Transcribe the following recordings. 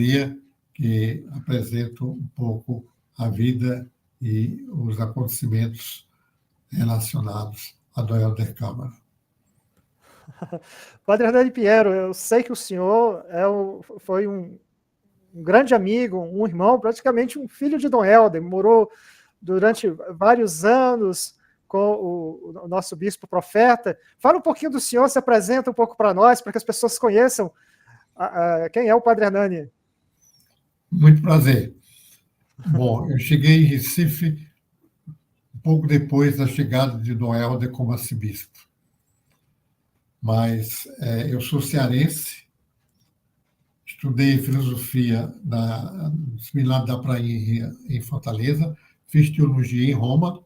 biografia que apresenta um pouco a vida e os acontecimentos relacionados a Dom Helder Câmara. Padre Hernani Pinheiro, eu sei que o senhor foi um grande amigo, um irmão, praticamente um filho de Dom Helder, morou durante vários anos com o nosso bispo profeta. Fala um pouquinho do senhor, se apresenta um pouco para nós, para que as pessoas conheçam quem é o Padre Hernani. Muito prazer. Bom, eu cheguei em Recife um pouco depois da chegada de Dom Helder como arcebispo. Mas eu sou cearense, estudei filosofia no Seminário da Prainha em Fortaleza, fiz teologia em Roma.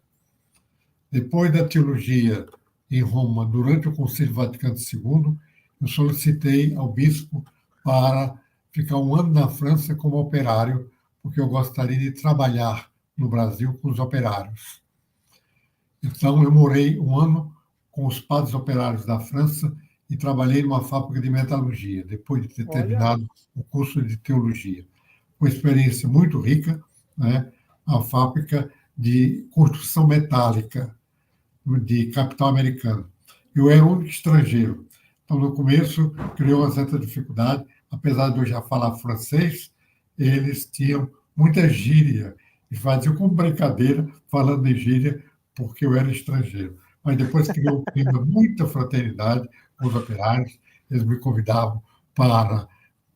Depois da teologia em Roma, durante o Concílio Vaticano II, eu solicitei ao bispo para ficar um ano na França como operário, porque eu gostaria de trabalhar no Brasil com os operários. Então, eu morei um ano com os padres operários da França e trabalhei numa fábrica de metalurgia, depois de ter terminado o curso de teologia. Uma experiência muito rica, né? A fábrica de construção metálica de capital americano. Eu era o único estrangeiro. Então, no começo, criou uma certa dificuldade. Apesar de eu já falar francês, eles tinham muita gíria e faziam como brincadeira, falando de gíria, porque eu era estrangeiro. Mas depois criou um clima, muita fraternidade com os operários. Eles me convidavam para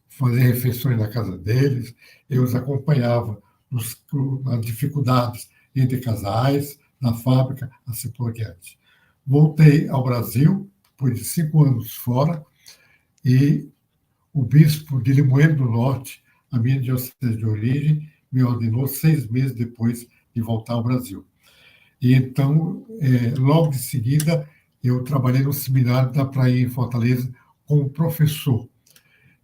fazer refeições na casa deles. Eu os acompanhava nas dificuldades entre casais, na fábrica, assim por diante. Voltei ao Brasil, depois de 5 anos fora, e o bispo de Limoeiro do Norte, a minha diocese de origem, me ordenou 6 meses depois de voltar ao Brasil. E então, logo de seguida, eu trabalhei no seminário da Prainha em Fortaleza como professor.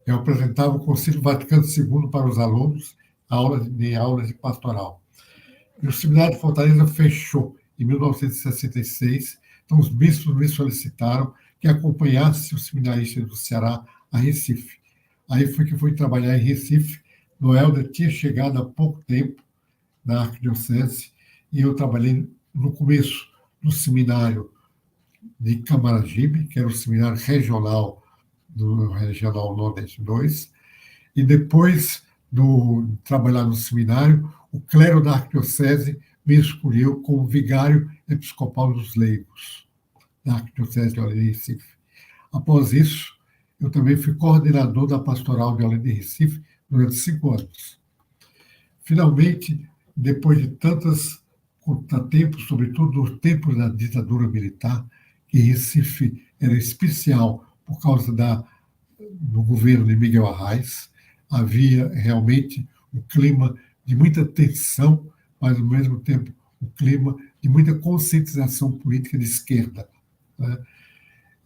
Eu apresentava o Concílio Vaticano II para os alunos, aulas de pastoral. E o seminário de Fortaleza fechou em 1966, então os bispos me solicitaram que acompanhasse os seminaristas do Ceará a Recife. Aí foi que fui trabalhar em Recife. Dom Helder tinha chegado há pouco tempo na arquidiocese e eu trabalhei no começo no seminário de Camaragibe, que era o seminário regional do Regional Nordeste 2, e depois de trabalhar no seminário, o clero da arquidiocese me escolheu como vigário episcopal dos leigos da arquidiocese de Olinda e Recife. Após isso, eu também fui coordenador da pastoral de Olinda e Recife durante 5 anos. Finalmente, depois de tantos contratempos, sobretudo nos tempos da ditadura militar, que Recife era especial por causa do governo de Miguel Arraes, havia realmente um clima de muita tensão, mas, ao mesmo tempo, um clima de muita conscientização política de esquerda, né?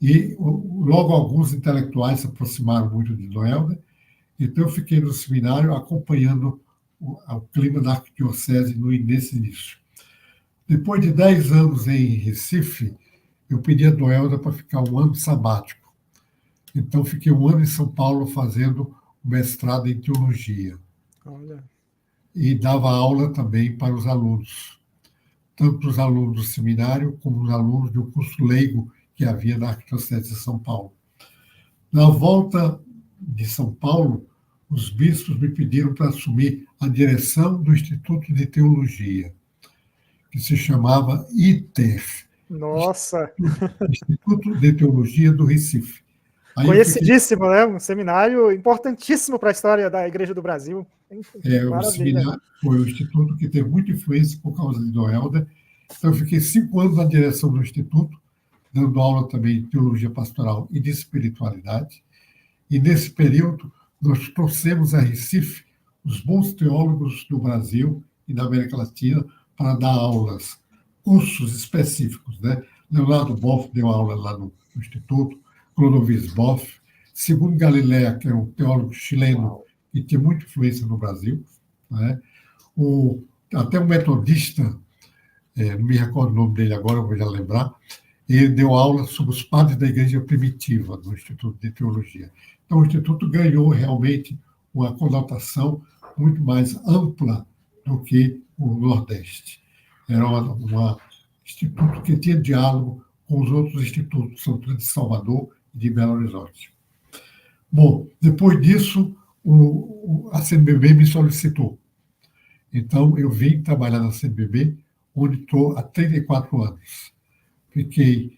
E logo alguns intelectuais se aproximaram muito de Dom Helder, então eu fiquei no seminário acompanhando o clima da arquidiocese nesse início. Depois de 10 anos em Recife, eu pedi a Dom Helder para ficar um ano sabático. Então, fiquei um ano em São Paulo fazendo mestrado em teologia. Olha. E dava aula também para os alunos, tanto os alunos do seminário como os alunos do curso leigo que havia na Arquidiocese de São Paulo. Na volta de São Paulo, os bispos me pediram para assumir a direção do Instituto de Teologia, que se chamava ITER. Nossa! Instituto de Teologia do Recife. Aí conhecidíssimo, né? Um seminário importantíssimo para a história da Igreja do Brasil. O seminário foi o instituto que teve muita influência por causa de Dom Helder. Então, eu fiquei 5 anos na direção do instituto, dando aula também de teologia pastoral e de espiritualidade. E, nesse período, nós trouxemos a Recife os bons teólogos do Brasil e da América Latina para dar aulas, cursos específicos, né? Leonardo Boff deu aula lá no instituto, Clodovis Boff, segundo Galiléa, que é um teólogo chileno que tinha muita influência no Brasil, né? Até um metodista, não me recordo o nome dele agora, vou já lembrar, ele deu aula sobre os padres da Igreja Primitiva no Instituto de Teologia. Então, o Instituto ganhou realmente uma conotação muito mais ampla do que o Nordeste. Era um instituto que tinha diálogo com os outros institutos, sobretudo de Salvador e de Belo Horizonte. Bom, depois disso, a CNBB me solicitou. Então, eu vim trabalhar na CNBB, onde estou há 34 anos. Fiquei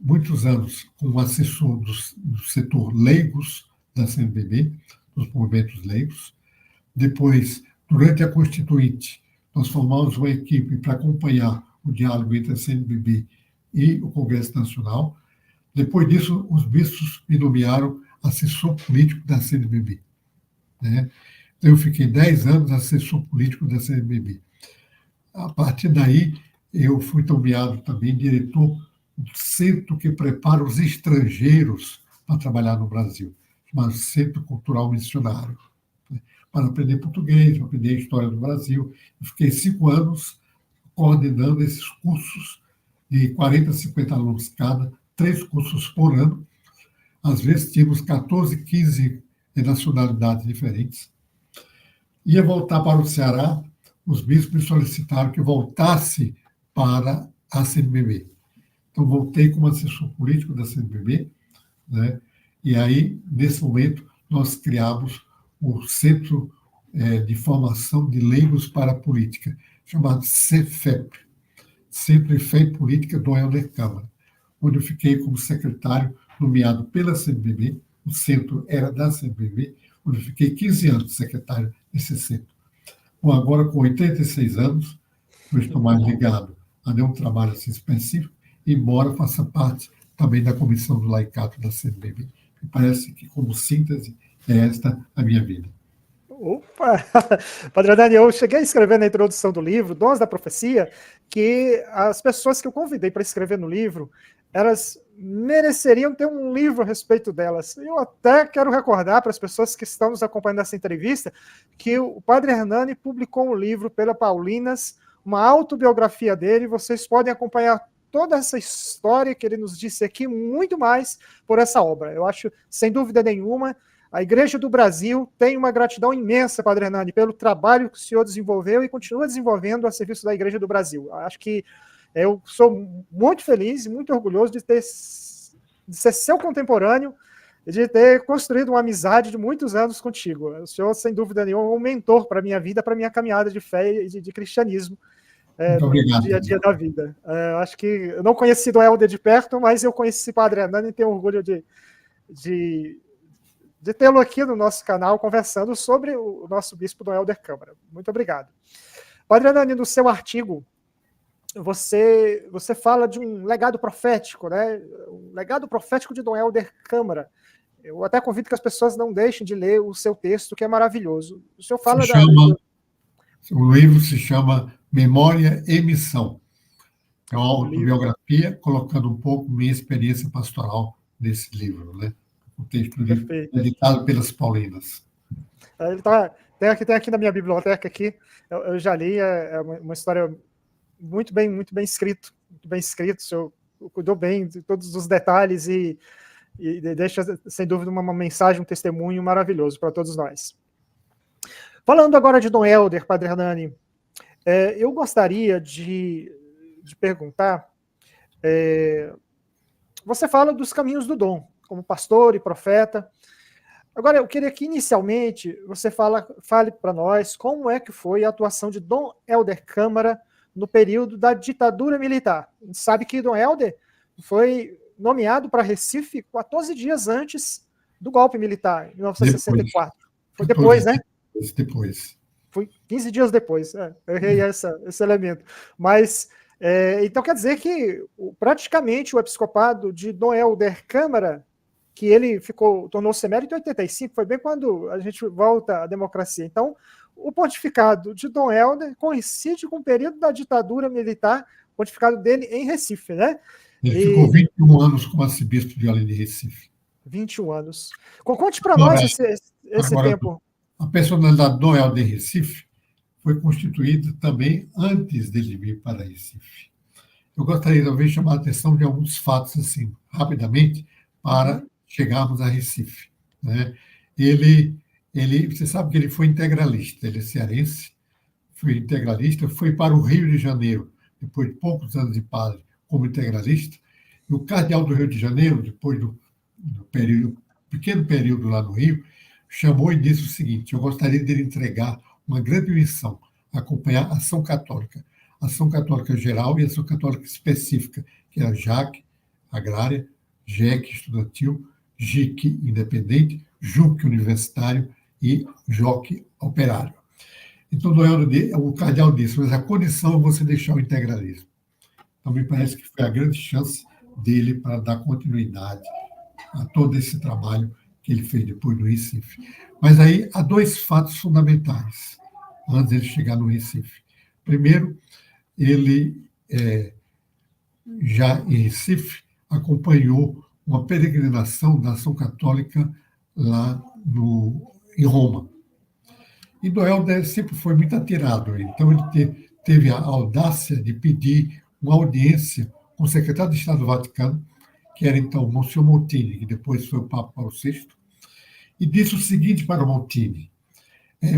muitos anos como assessor do setor leigos da CNBB, dos movimentos leigos. Depois, durante a Constituinte, nós formamos uma equipe para acompanhar o diálogo entre a CNBB e o Congresso Nacional. Depois disso, os bispos me nomearam assessor político da CNBB. Né? Então, eu fiquei 10 anos assessor político da CNBB. A partir daí, eu fui nomeado também diretor do centro que prepara os estrangeiros para trabalhar no Brasil, chamado Centro Cultural Missionário, né? Para aprender português, para aprender a história do Brasil. Eu fiquei 5 anos coordenando esses cursos de 40 a 50 alunos cada, 3 cursos por ano. Às vezes tínhamos 14, 15 nacionalidades diferentes. Ia voltar para o Ceará, os bispos me solicitaram que eu voltasse para a CNBB. Então, voltei como assessor político da CNBB, né? E aí, nesse momento, nós criamos o Centro de Formação de Leigos para a Política, chamado CEFEP, Centro de Fé e Política do Helder Câmara, onde eu fiquei como secretário nomeado pela CNBB, o centro era da CNBB, onde eu fiquei 15 anos secretário desse centro. Bom, agora com 86 anos, eu estou mais ligado a nenhum trabalho assim específico, embora faça parte também da comissão do laicato da CNBB. Me parece que, como síntese, é esta a minha vida. Opa! Padre Hernani, eu cheguei a escrever na introdução do livro, Dons da Profecia, que as pessoas que eu convidei para escrever no livro, elas mereceriam ter um livro a respeito delas. Eu até quero recordar para as pessoas que estão nos acompanhando nessa entrevista que o Padre Hernani publicou um livro pela Paulinas, uma autobiografia dele, vocês podem acompanhar toda essa história que ele nos disse aqui, muito mais por essa obra. Eu acho, sem dúvida nenhuma, a Igreja do Brasil tem uma gratidão imensa, Padre Hernani, pelo trabalho que o senhor desenvolveu e continua desenvolvendo a serviço da Igreja do Brasil. Acho que eu sou muito feliz e muito orgulhoso de ser seu contemporâneo e de ter construído uma amizade de muitos anos contigo. O senhor, sem dúvida nenhuma, é um mentor para a minha vida, para a minha caminhada de fé e de cristianismo no dia a dia da vida. Acho que eu não conheci Dom Helder de perto, mas eu conheci Padre Hernani e tenho orgulho de tê-lo aqui no nosso canal conversando sobre o nosso bispo Dom Helder Câmara. Muito obrigado. Padre Hernani, no seu artigo, você fala de um legado profético, né? Um legado profético de Dom Helder Câmara. Eu até convido que as pessoas não deixem de ler o seu texto, que é maravilhoso. O senhor fala o livro se chama Memória e Missão. É uma autobiografia, colocando um pouco minha experiência pastoral nesse livro, né? O texto do livro editado pelas Paulinas. Ele tem aqui na minha biblioteca aqui, eu já li, é uma história muito bem escrito, o senhor cuidou bem de todos os detalhes e deixa, sem dúvida, uma mensagem, um testemunho maravilhoso para todos nós. Falando agora de Dom Helder, Padre Hernani, eu gostaria de perguntar, você fala dos caminhos do dom, como pastor e profeta. Agora, eu queria que, inicialmente, você fale para nós como é que foi a atuação de Dom Helder Câmara no período da ditadura militar. A gente sabe que Dom Helder foi nomeado para Recife 14 dias antes do golpe militar, em 1964. Foi depois, né? Depois. Foi 15 dias depois. Eu errei esse elemento. Mas, então quer dizer que praticamente o episcopado de Dom Helder Câmara, que ele tornou-se emérito em 85, foi bem quando a gente volta à democracia. Então, o pontificado de Dom Helder coincide com o período da ditadura militar, o pontificado dele em Recife, né? Ele ficou 21 anos como arcebispo de Olinda de Recife. 21 anos. Conte para nós esse tempo. A personalidade de Dom Helder de Recife foi constituída também antes dele vir para Recife. Eu gostaria, talvez, de chamar a atenção de alguns fatos, assim, rapidamente, para chegarmos a Recife, né? Ele Você sabe que ele foi integralista, ele é cearense, foi integralista, foi para o Rio de Janeiro, depois de poucos anos de padre, como integralista, e o cardeal do Rio de Janeiro, depois do pequeno período lá no Rio, chamou e disse o seguinte: eu gostaria de lhe entregar uma grande missão, acompanhar a ação católica geral e ação católica específica, que é a JAC, agrária, JEC, estudantil, JIC, independente, JUC, universitário, e JOC, operário. Então, o cardeal disse, mas a condição é você deixar o integralismo. Então, me parece que foi a grande chance dele para dar continuidade a todo esse trabalho que ele fez depois no Recife. Mas aí há dois fatos fundamentais antes de ele chegar no Recife. Primeiro, ele, já em Recife, acompanhou uma peregrinação da ação católica lá em Roma. E Noel sempre foi muito atirado, então ele teve a audácia de pedir uma audiência com o secretário de Estado do Vaticano, que era então Monsenhor Montini, que depois foi o Papa Paulo VI, e disse o seguinte para Montini: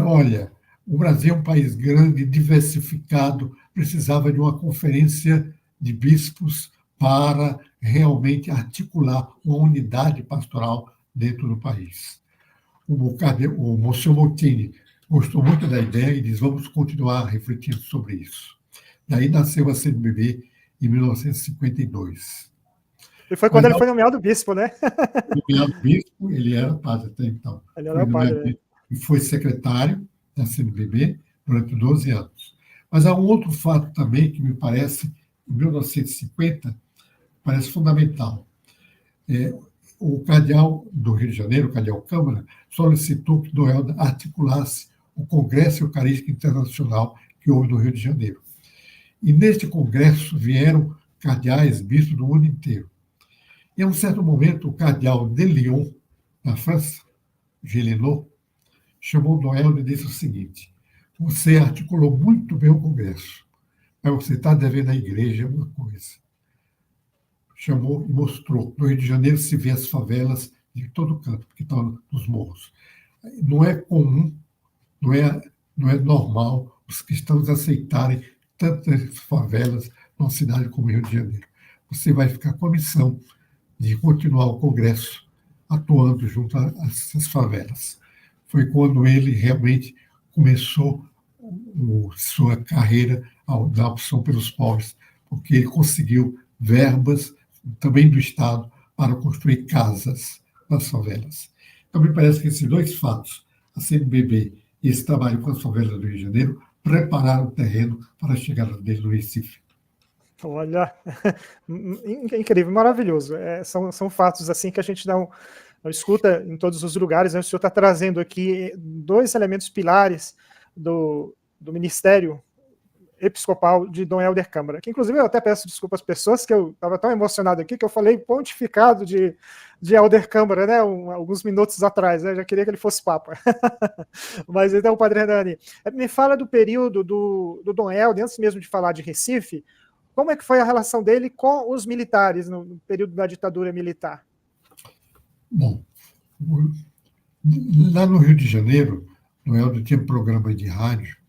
olha, o Brasil é um país grande, diversificado, precisava de uma conferência de bispos para realmente articular uma unidade pastoral dentro do país. O Monsenhor Montini gostou muito da ideia e diz: vamos continuar refletindo sobre isso. Daí nasceu a CNBB em 1952. E foi quando ele foi nomeado bispo, né? Nomeado bispo, ele era padre até então. Ele era padre, né? E foi secretário da CNBB durante 12 anos. Mas há um outro fato também que me parece, em 1950, parece fundamental. O cardeal do Rio de Janeiro, o cardeal Câmara, solicitou que Noel articulasse o Congresso Eucarístico Internacional que houve no Rio de Janeiro. E neste congresso vieram cardeais, bispos do mundo inteiro. E, a um certo momento, o cardeal de Lyon, na França, Gélineau, chamou Noel e disse o seguinte: você articulou muito bem o congresso, mas você está devendo à igreja uma coisa. Chamou e mostrou. No Rio de Janeiro se vê as favelas de todo canto, porque estão nos morros. Não é comum, não é normal os cristãos aceitarem tantas favelas numa cidade como Rio de Janeiro. Você vai ficar com a missão de continuar o Congresso atuando junto a essas favelas. Foi quando ele realmente começou sua carreira da opção pelos pobres, porque ele conseguiu verbas também do Estado para construir casas nas favelas. Então, me parece que esses dois fatos, a CNBB e esse trabalho com as favelas do Rio de Janeiro, prepararam o terreno para a chegada dele no Recife. Olha, incrível, maravilhoso. São fatos assim que a gente não escuta em todos os lugares. Né? O senhor está trazendo aqui dois elementos pilares do ministério episcopal de Dom Helder Câmara, que inclusive eu até peço desculpa às pessoas, que eu estava tão emocionado aqui, que eu falei pontificado de Helder Câmara, né, alguns minutos atrás, né, já queria que ele fosse papa. Mas então, Padre Hernani, me fala do período do Dom Helder, antes mesmo de falar de Recife, como é que foi a relação dele com os militares no período da ditadura militar? Bom, lá no Rio de Janeiro, Dom Helder tinha um programa de rádio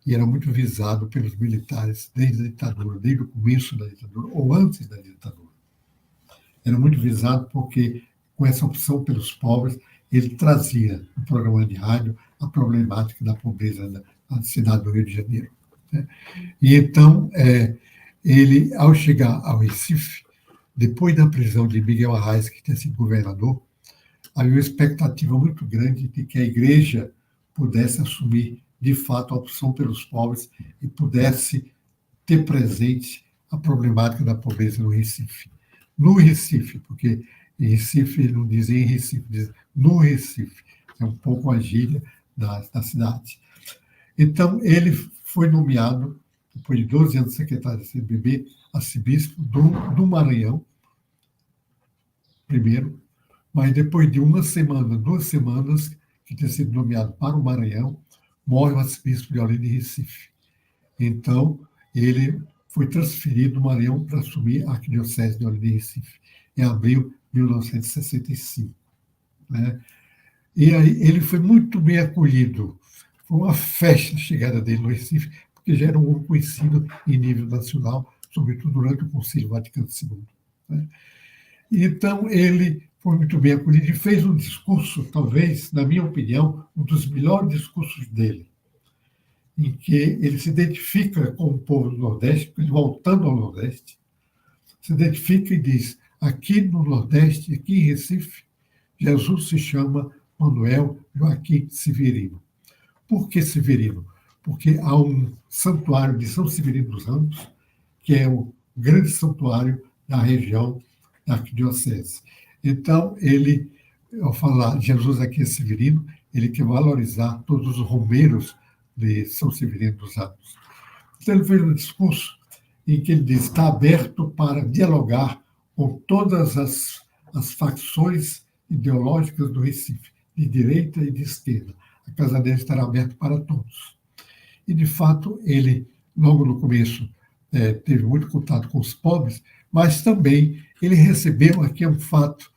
e era muito visado pelos militares desde a ditadura, desde o começo da ditadura, ou antes da ditadura. Era muito visado porque, com essa opção pelos pobres, ele trazia no programa de rádio a problemática da pobreza da cidade do Rio de Janeiro. Né? E então, ele, ao chegar ao Recife, depois da prisão de Miguel Arraes, que tinha sido governador, havia uma expectativa muito grande de que a igreja pudesse assumir de fato, a opção pelos pobres e pudesse ter presente a problemática da pobreza no Recife. No Recife, porque em Recife, ele não diz em Recife, diz no Recife. É um pouco a gíria da cidade. Então, ele foi nomeado, depois de 12 anos secretário da CNBB, arcebispo do Maranhão, primeiro, mas depois de 2 semanas, que tinha sido nomeado para o Maranhão, morre o arcebispo de Olinda e Recife. Então, ele foi transferido do Maranhão para assumir a arquidiocese de Olinda e Recife, em abril de 1965. Né? E aí ele foi muito bem acolhido. Foi uma festa a chegada dele no Recife, porque já era um homem conhecido em nível nacional, sobretudo durante o Concílio Vaticano II. Né? Então, ele foi muito bem acolhido e fez um discurso, talvez, na minha opinião, um dos melhores discursos dele, em que ele se identifica com o povo do Nordeste, voltando ao Nordeste, se identifica e diz: aqui no Nordeste, aqui em Recife, Jesus se chama Manuel Joaquim Severino. Por que Severino? Porque há um santuário de São Severino dos Ramos, que é o grande santuário da região da arquidiocese. Então, ele, ao falar Jesus aqui é Severino, ele quer valorizar todos os romeiros de São Severino dos Ramos. Então, ele fez um discurso em que ele diz: está aberto para dialogar com todas as facções ideológicas do Recife, de direita e de esquerda. A casa dele estará aberta para todos. E, de fato, ele, logo no começo, teve muito contato com os pobres, mas também ele recebeu, aqui é um fato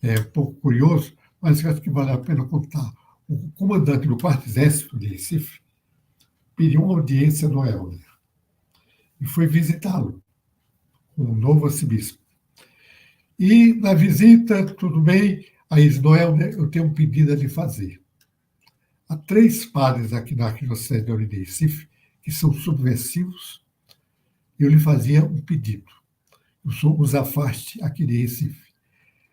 um pouco curioso, mas eu acho que vale a pena contar. O comandante do 4º Exército de Recife pediu uma audiência do Helder e foi visitá-lo, com o novo arcebispo. E na visita, tudo bem, aí diz: Noel, eu tenho um pedido a lhe fazer. Há 3 padres aqui na Arquidiocese de Olinda e Recife que são subversivos, e eu lhe fazia um pedido. Eu sou os afaste aqui de Recife.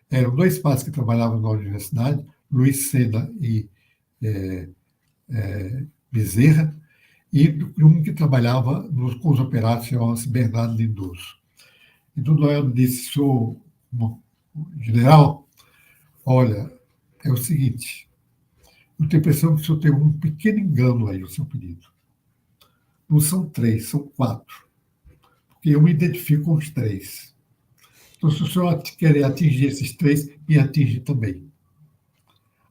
Eram 2 padres que trabalhavam na universidade, Luiz Sena e Bezerra, e um que trabalhava com os operários, chamava-se Bernardo Lindoso. Então Noel disse: senhor general, olha, é o seguinte, eu tenho a impressão que o senhor tem um pequeno engano aí no seu pedido. Não são 3, são 4. Porque eu me identifico com os 3. Então, se o senhor querer atingir esses 3, me atinge também.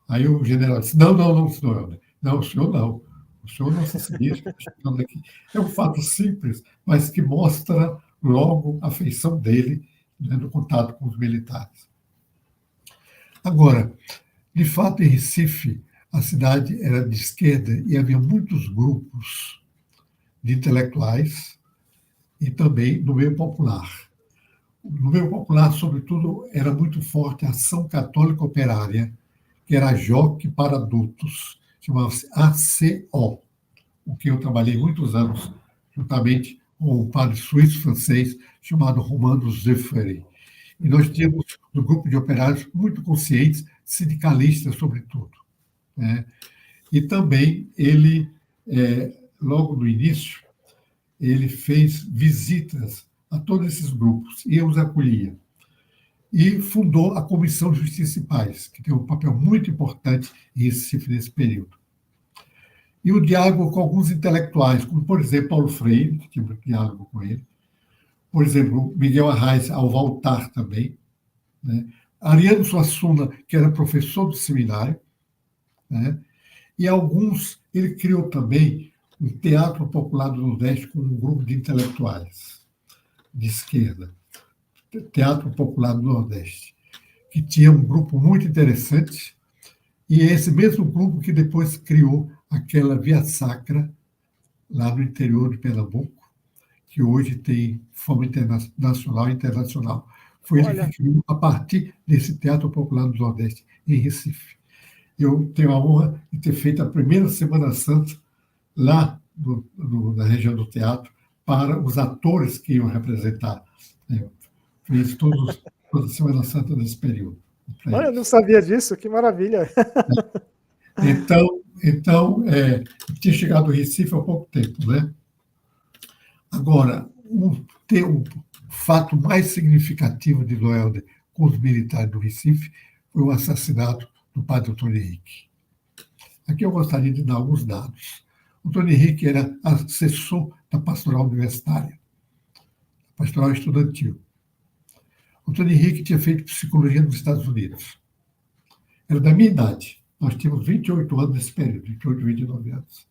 Aí o general disse: não, senhor. Não, o senhor não. O senhor não se sabia aqui. É um fato simples, mas que mostra logo a feição dele, né, no contato com os militares. Agora, de fato, em Recife, a cidade era de esquerda e havia muitos grupos de intelectuais e também no meio popular. No meio popular, sobretudo, era muito forte a Ação Católica Operária, que era a JOC para adultos, chamava-se ACO, o que eu trabalhei muitos anos, juntamente com o padre suíço-francês chamado Romano Zefferi. E nós tínhamos um grupo de operários muito conscientes, sindicalistas, sobretudo. Né? E também ele, logo no início, ele fez visitas a todos esses grupos e eu os acolhia. E fundou a Comissão de Justiça e Paz, que tem um papel muito importante em Recife nesse período. E o diálogo com alguns intelectuais, como, por exemplo, Paulo Freire, que tinha um diálogo com ele, por exemplo, Miguel Arraes, ao voltar também, né? Ariano Suassuna, que era professor do seminário, né? E alguns, ele criou também um teatro popular do Nordeste com um grupo de intelectuais de esquerda, Teatro Popular do Nordeste, que tinha um grupo muito interessante, e é esse mesmo grupo que depois criou aquela Via Sacra, lá no interior de Pernambuco, que hoje tem fama nacional e internacional. Foi ele que criou a partir desse Teatro Popular do Nordeste, em Recife. Eu tenho a honra de ter feito a primeira Semana Santa lá na região do teatro para os atores que iam representar. Eu fiz toda a Semana Santa nesse período. Olha, eu não sabia disso, que maravilha. Então, tinha chegado ao Recife há pouco tempo, né? Agora, o fato mais significativo de Noelder com os militares do Recife foi o assassinato do padre Antônio Henrique. Aqui eu gostaria de dar alguns dados. O Antônio Henrique era assessor da pastoral universitária, pastoral estudantil. O Antônio Henrique tinha feito psicologia nos Estados Unidos. Era da minha idade. Nós tínhamos 28 anos nesse período, 28, 29 anos.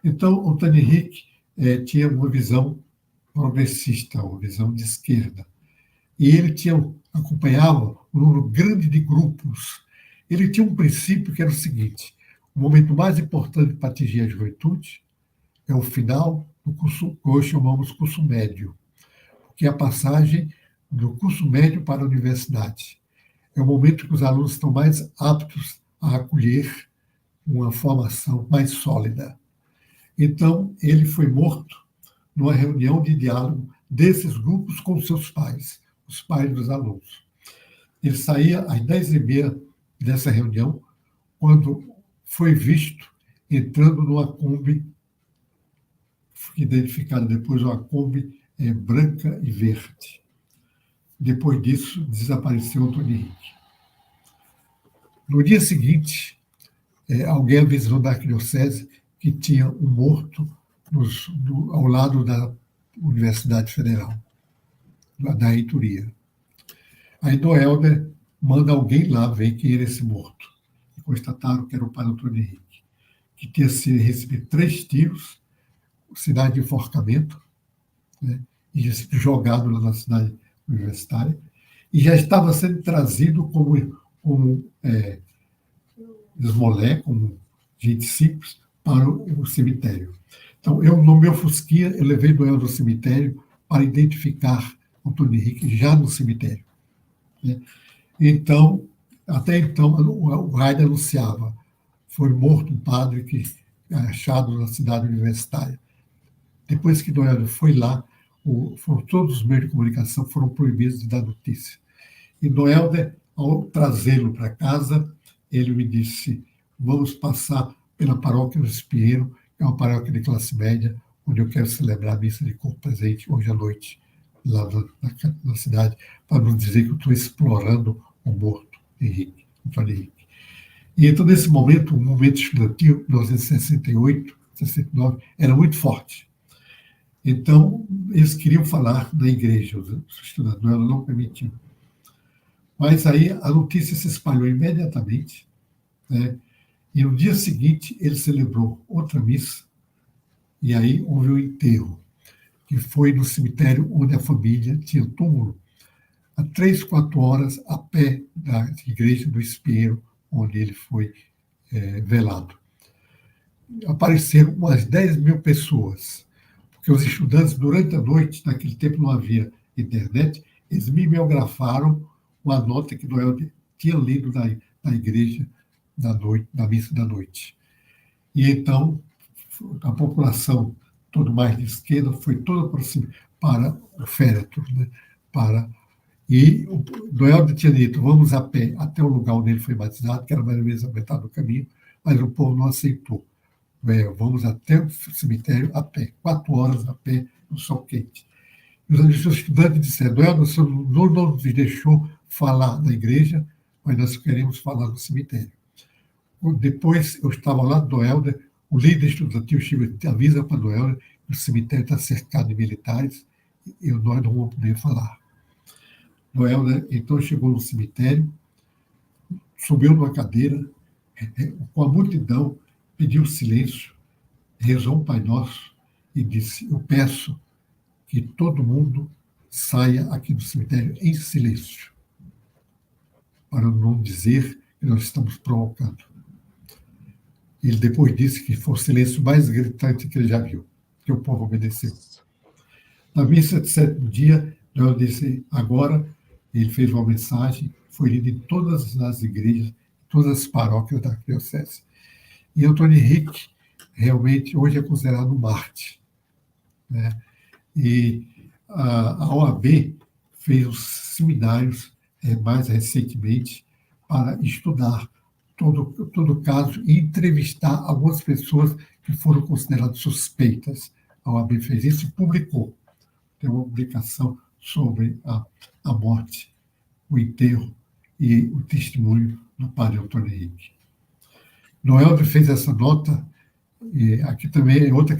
Então, o Antônio Henrique tinha uma visão progressista, uma visão de esquerda. E ele acompanhava um número grande de grupos Ele tinha um princípio que era o seguinte: o momento mais importante para atingir a juventude é o final do curso, que hoje chamamos curso médio, que é a passagem do curso médio para a universidade. É o momento que os alunos estão mais aptos a acolher uma formação mais sólida. Então, ele foi morto numa reunião de diálogo desses grupos com seus pais, os pais dos alunos. Ele saía às 10h30 dessa reunião, quando foi visto entrando numa Kombi, identificada depois uma Kombi branca e verde. Depois disso, desapareceu Antônio Henrique. No dia seguinte, alguém avisou da arquidiocese que tinha um morto ao lado da Universidade Federal, da reitoria. Aí Noelder manda alguém lá ver quem era esse morto. E constataram que era o padre Antônio Henrique, que tinha recebido 3 tiros, cidade de enforcamento, né, e jogado lá na cidade universitária, e já estava sendo trazido como esmolé, como gente simples, para o cemitério. Então, no meu Fusquinha, eu levei Noelder ao cemitério para identificar Antônio Henrique já no cemitério. Né? Então, até então, o rádio anunciava: foi morto um padre que achado na cidade universitária. Depois que Noelder foi lá, todos os meios de comunicação foram proibidos de dar notícia. E Noelder, ao trazê-lo para casa, ele me disse: vamos passar pela paróquia do Espinheiro, que é uma paróquia de classe média, onde eu quero celebrar a missa de corpo presente hoje à noite, lá na cidade, para não dizer que eu estou explorando o morto Henrique, Antônio Henrique. E então, nesse momento, o movimento estudantil, 1968, 69, era muito forte. Então, eles queriam falar na igreja, os estudantes, ela não permitiu. Mas aí a notícia se espalhou imediatamente, né? E no dia seguinte ele celebrou outra missa, e aí houve o enterro, que foi no cemitério onde a família tinha túmulo, a 3, 4 horas a pé da igreja do Espinheiro, onde ele foi velado. Apareceram umas 10.000 pessoas, porque os estudantes, durante a noite, naquele tempo não havia internet, eles mimeografaram uma nota que Noelder tinha lido na igreja na missa da noite. E então, a população, todo mais de esquerda, foi toda para o féretro, né? E o Noelder tinha dito: vamos a pé até o lugar onde ele foi batizado, que era mais ou menos a metade do caminho, mas o povo não aceitou. Vamos até o cemitério a pé, 4 horas a pé, no sol quente. E os estudantes disseram: Noelder, o senhor não nos deixou falar na igreja, mas nós queremos falar no cemitério. Depois, eu estava lá do Noelder, o líder estudantil avisa para Noelder que o cemitério está cercado de militares e nós não vamos poder falar. Noelder, então, chegou no cemitério, subiu numa cadeira, com a multidão, pediu silêncio, rezou um Pai Nosso e disse: eu peço que todo mundo saia aqui do cemitério em silêncio, para não dizer que nós estamos provocando. Ele depois disse que foi o silêncio mais gritante que ele já viu, que o povo obedeceu. Na missa de 7º dia, eu disse: agora, ele fez uma mensagem, foi lida em todas as igrejas, todas as paróquias da arquidiocese. E Antônio Henrique, realmente, hoje é considerado um mártir, né? E a OAB fez os seminários mais recentemente para estudar todo o caso e entrevistar algumas pessoas que foram consideradas suspeitas. A OAB fez isso e publicou. Tem uma publicação sobre a morte, o enterro e o testemunho do padre Antônio Henrique. Noelder fez essa nota, e aqui também é outro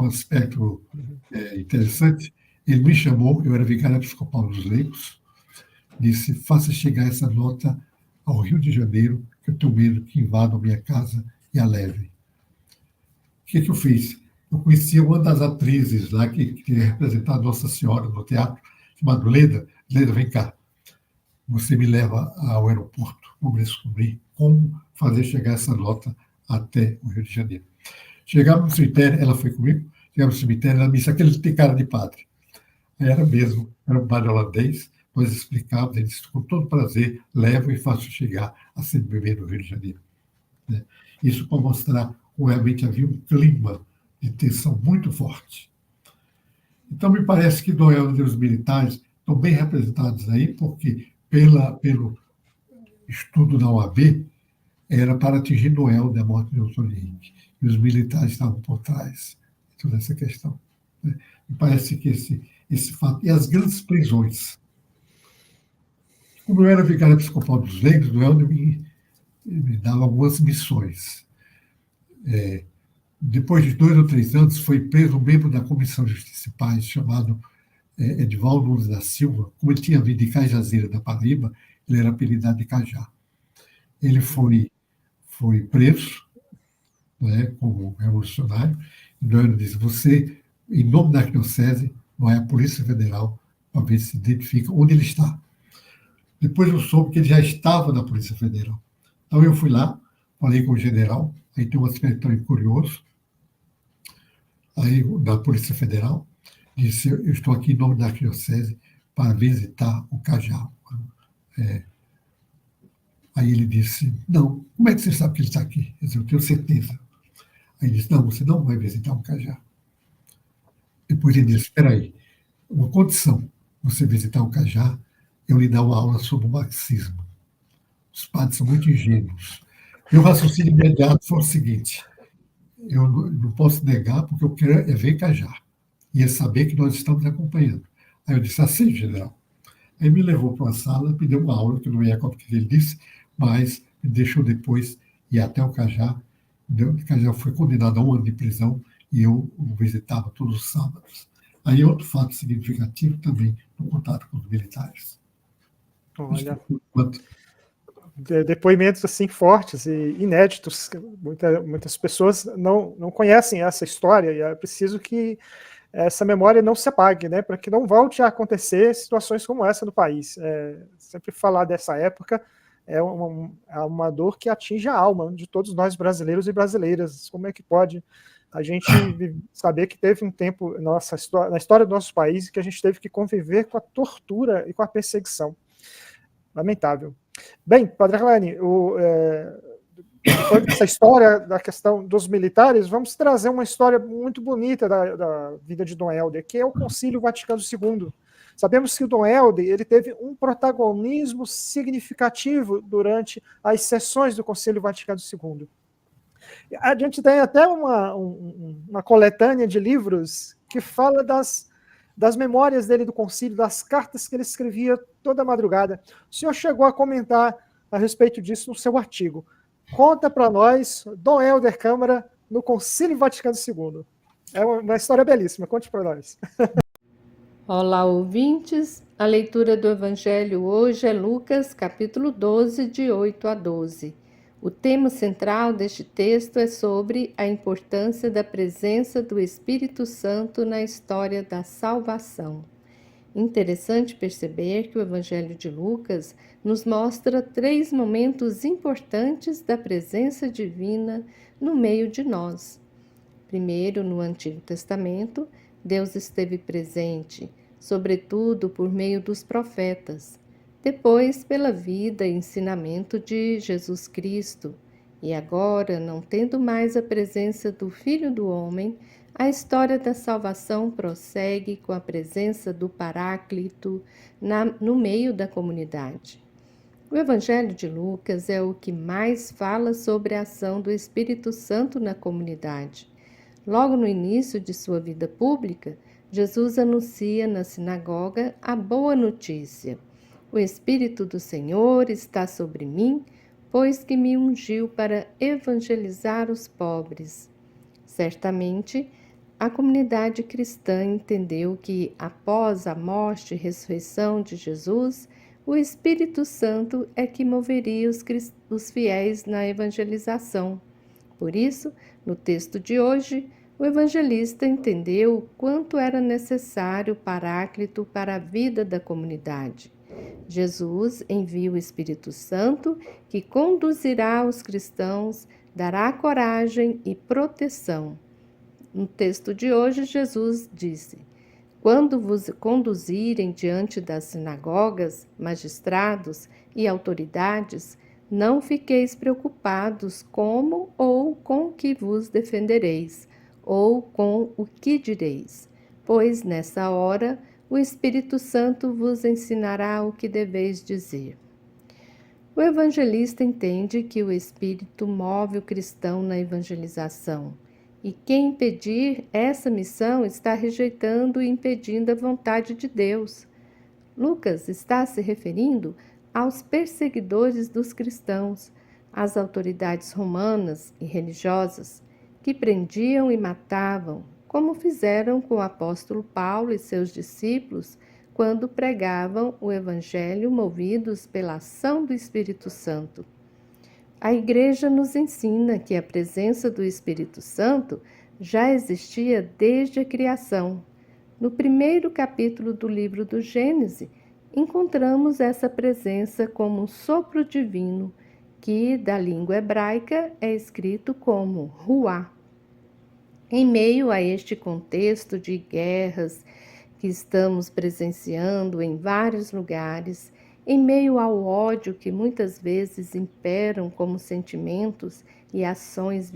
aspecto interessante. Ele me chamou, eu era vigário episcopal dos leigos, disse: faça chegar essa nota ao Rio de Janeiro, que eu tenho medo que invadam a minha casa e a levem. O que eu fiz? Eu conhecia uma das atrizes lá que queria representar Nossa Senhora no teatro, chamada Leda. Leda, vem cá. você me leva ao aeroporto, vamos descobrir como fazer chegar essa nota até o Rio de Janeiro. Chegamos no cemitério, ela foi comigo, chegamos no cemitério, ela me disse, aquele tem cara de padre. Era mesmo, era um padre holandês, nós explicávamos, ele disse, com todo prazer, levo e faço chegar a CBB no Rio de Janeiro. Né? Isso para mostrar que realmente havia um clima de tensão muito forte. Então, me parece que Noel e os militares estão bem representados aí, porque pelo estudo da OAB, era para atingir Noel da morte de Nelson Henrique. E os militares estavam por trás de toda essa questão. Né? Me parece que esse fato. E as grandes prisões. Como eu era vigário episcopal dos leigos, Noel me dava algumas missões. Depois de 2 ou 3 anos, foi preso um membro da Comissão de Justiça e Paz, chamado Edivaldo Nunes da Silva. Como ele tinha vindo de Cajazeira, da Paraíba, ele era apelidado de Cajá. Ele foi preso, né, como revolucionário. E Noel disse, você, em nome da arquidiocese, vai à Polícia Federal para ver se identifica onde ele está. Depois eu soube que ele já estava na Polícia Federal. Então eu fui lá, falei com o general, aí tem um aspecto curioso, aí da Polícia Federal, disse, eu estou aqui em nome da arquidiocese para visitar o Cajá. Aí ele disse, não, como é que você sabe que ele está aqui? Eu disse, eu tenho certeza. Aí ele disse, não, você não vai visitar o Cajá. Depois ele disse, espera aí, uma condição, você visitar o Cajá, eu lhe dar uma aula sobre o marxismo. Os padres são muito ingênuos. Meu raciocínio imediato foi o seguinte, eu não posso negar, porque eu quero é ver Cajá, e é saber que nós estamos acompanhando. Aí eu disse, assim, general. Aí me levou para uma sala, me deu uma aula, que eu não ia contar o que ele disse, mas me deixou depois ir até o Cajá. O Cajá foi condenado a 1 ano de prisão e eu o visitava todos os sábados. Aí outro fato significativo também no contato com os militares. Olha, depoimentos assim fortes e inéditos. Muitas pessoas não conhecem essa história e é preciso que essa memória não se apague, né, para que não volte a acontecer situações como essa no país. Sempre falar dessa época é uma dor que atinge a alma de todos nós brasileiros e brasileiras. Como é que pode a gente saber que teve um tempo na história do nosso país que a gente teve que conviver com a tortura e com a perseguição? Lamentável. Bem, Padre Arlani, depois dessa história da questão dos militares, vamos trazer uma história muito bonita da vida de Dom Helder, que é o Concílio Vaticano II. Sabemos que o Dom Helder ele teve um protagonismo significativo durante as sessões do Concílio Vaticano II. A gente tem até uma coletânea de livros que fala das memórias dele do concílio, das cartas que ele escrevia toda madrugada. O senhor chegou a comentar a respeito disso no seu artigo. Conta para nós, Dom Helder Câmara, no Concílio Vaticano II. É uma história belíssima, conte para nós. Olá, ouvintes. A leitura do Evangelho hoje é Lucas, capítulo 12, de 8 a 12. O tema central deste texto é sobre a importância da presença do Espírito Santo na história da salvação. Interessante perceber que o Evangelho de Lucas nos mostra 3 momentos importantes da presença divina no meio de nós. Primeiro, no Antigo Testamento, Deus esteve presente, sobretudo por meio dos profetas. Depois, pela vida e ensinamento de Jesus Cristo. E agora, não tendo mais a presença do Filho do Homem, a história da salvação prossegue com a presença do Paráclito no meio da comunidade. O Evangelho de Lucas é o que mais fala sobre a ação do Espírito Santo na comunidade. Logo no início de sua vida pública, Jesus anuncia na sinagoga a boa notícia. O Espírito do Senhor está sobre mim, pois que me ungiu para evangelizar os pobres. Certamente, a comunidade cristã entendeu que, após a morte e ressurreição de Jesus, o Espírito Santo é que moveria os fiéis na evangelização. Por isso, no texto de hoje, o evangelista entendeu o quanto era necessário o Paráclito para a vida da comunidade. Jesus envia o Espírito Santo, que conduzirá os cristãos, dará coragem e proteção. No texto de hoje, Jesus disse: quando vos conduzirem diante das sinagogas, magistrados e autoridades, não fiqueis preocupados como ou com que vos defendereis, ou com o que direis, pois nessa hora o Espírito Santo vos ensinará o que deveis dizer. O evangelista entende que o Espírito move o cristão na evangelização. E quem impedir essa missão está rejeitando e impedindo a vontade de Deus. Lucas está se referindo aos perseguidores dos cristãos, às autoridades romanas e religiosas, que prendiam e matavam, como fizeram com o apóstolo Paulo e seus discípulos quando pregavam o Evangelho movidos pela ação do Espírito Santo. A Igreja nos ensina que a presença do Espírito Santo já existia desde a criação. No primeiro capítulo do livro do Gênesis, encontramos essa presença como um sopro divino, que da língua hebraica é escrito como ruá. Em meio a este contexto de guerras que estamos presenciando em vários lugares, em meio ao ódio que muitas vezes imperam como sentimentos e ações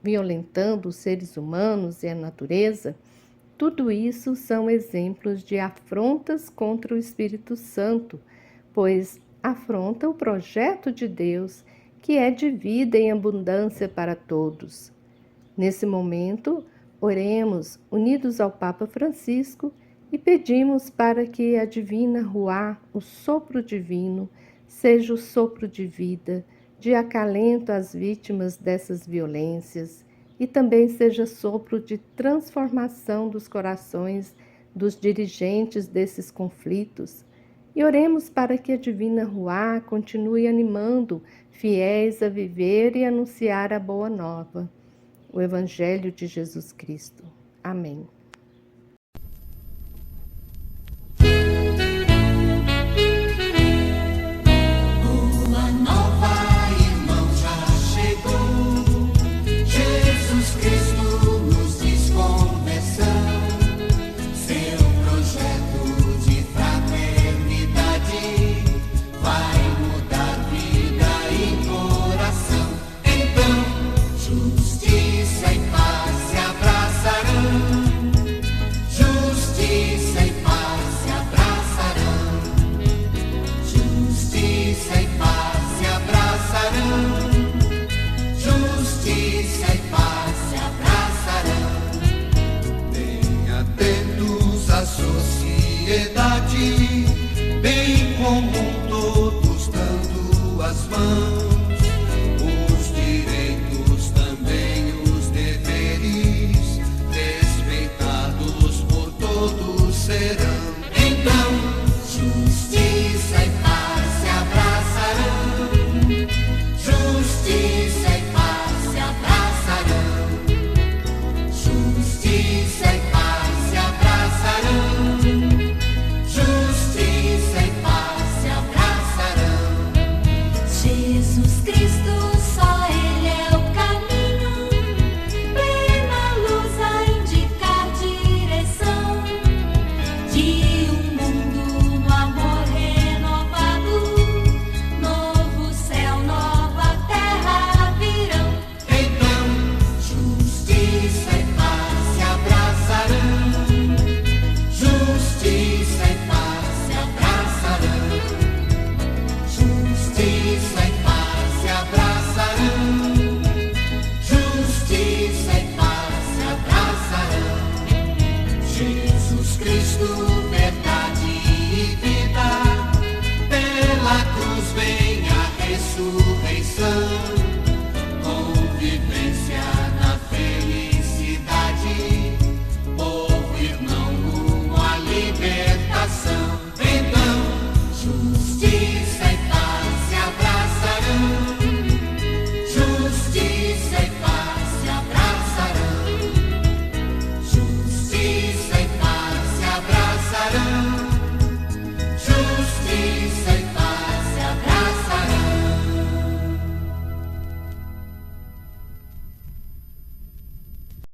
violentando os seres humanos e a natureza, tudo isso são exemplos de afrontas contra o Espírito Santo, pois afronta o projeto de Deus, que é de vida em abundância para todos. Nesse momento, oremos unidos ao Papa Francisco e pedimos para que a divina ruá, o sopro divino, seja o sopro de vida, de acalento às vítimas dessas violências e também seja sopro de transformação dos corações dos dirigentes desses conflitos. E oremos para que a divina ruá continue animando fiéis a viver e anunciar a boa nova, o Evangelho de Jesus Cristo. Amém.